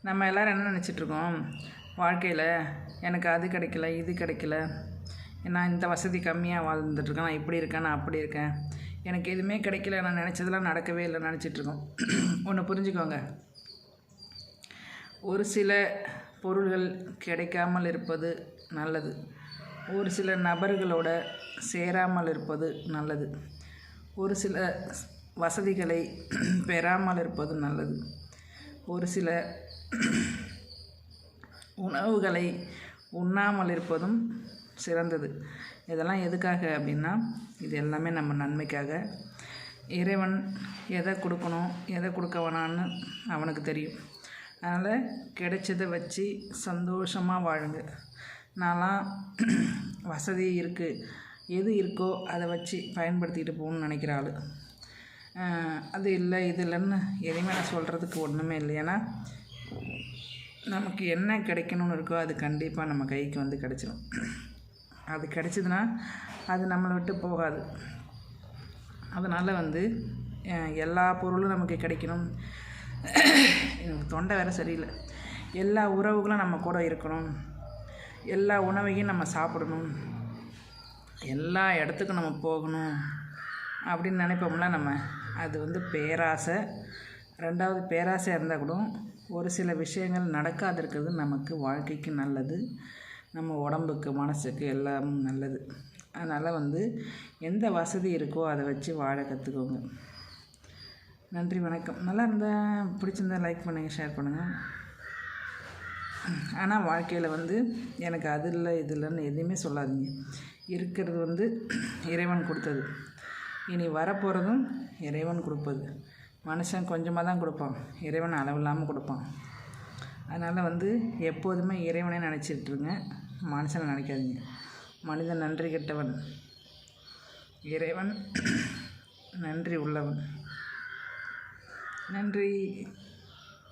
நம்ம எல்லோரும் என்ன நினச்சிட்ருக்கோம், வாழ்க்கையில் எனக்கு அது கிடைக்கல, இது கிடைக்கல, நான் இந்த வசதி கம்மியாக வாழ்ந்துட்டுருக்கேன், நான் இப்படி இருக்கேன், நான் அப்படி இருக்கேன், எனக்கு எதுவுமே கிடைக்கல, நான் நினச்சதெல்லாம் நடக்கவே இல்லை நினச்சிட்ருக்கோம். ஒன்று புரிஞ்சுக்கோங்க, ஒரு சில பொருள்கள் கிடைக்காமல் இருப்பது நல்லது, ஒரு சில நபர்களோட சேராமல் இருப்பது நல்லது, ஒரு சில வசதிகளை பெறாமல் இருப்பது நல்லது, ஒரு சில உணவுகளை உண்ணாமல் இருப்பதும் சிறந்தது. இதெல்லாம் எதுக்காக அப்படின்னா, இது எல்லாமே நம்ம நன்மைக்காக. இறைவன் எதை கொடுக்கணும் எதை கொடுக்க வேணான்னு அவனுக்கு தெரியும். அதனால் கிடைச்சதை வச்சு சந்தோஷமாக வாழுங்க. நான்லாம் வசதி இருக்குது, எது இருக்கோ அதை வச்சு பயன்படுத்திக்கிட்டு போகணுன்னு நினைக்கிற ஆள். அது இல்லை இது இல்லைன்னு எதையுமே நான் சொல்கிறதுக்கு ஒன்றுமே இல்லை. ஏன்னா நமக்கு என்ன கிடைக்கணும்னு இருக்கோ அது கண்டிப்பாக நம்ம கைக்கு வந்து கிடச்சிடும். அது கிடச்சிதுன்னா அது நம்மளை விட்டு போகாது. அதனால் எல்லா பொருளும் நமக்கு கிடைக்கணும், எனக்கு தொண்டை வேறு சரியில்லை, எல்லா உறவுகளும் நம்ம கூட இருக்கணும், எல்லா உணவையும் நம்ம சாப்பிடணும், எல்லா இடத்துக்கும் நம்ம போகணும் அப்படின்னு நினைப்போம்ல நம்ம. அது பேராசை. ரெண்டாவது, பேராசையாக இருந்தால் கூட ஒரு சில விஷயங்கள் நடக்காது இருக்கிறது நமக்கு வாழ்க்கைக்கு நல்லது, நம்ம உடம்புக்கு மனசுக்கு எல்லாம் நல்லது. அதனால் எந்த வசதி இருக்கோ அதை வச்சு வாழ கற்றுக்கோங்க. நன்றி, வணக்கம். நல்லா இருந்தால் பிடிச்சிருந்தா லைக் பண்ணுங்கள், ஷேர் பண்ணுங்கள். ஆனால் வாழ்க்கையில் எனக்கு அது இல்லை இது இல்லைன்னு எதுவுமே சொல்லாதீங்க. இருக்கிறது இறைவன் கொடுத்தது, இனி வரப்போகிறதும் இறைவன் கொடுப்பது. மனுஷன் கொஞ்சமாக தான் கொடுப்பான், இறைவன் அளவில்லாமல் கொடுப்பான். அதனால் எப்போதுமே இறைவனே நினச்சிட்ருங்க, மனுஷனை நினைக்காதீங்க. மனிதன் நன்றி கெட்டவன், இறைவன் நன்றி உள்ளவன். நன்றி.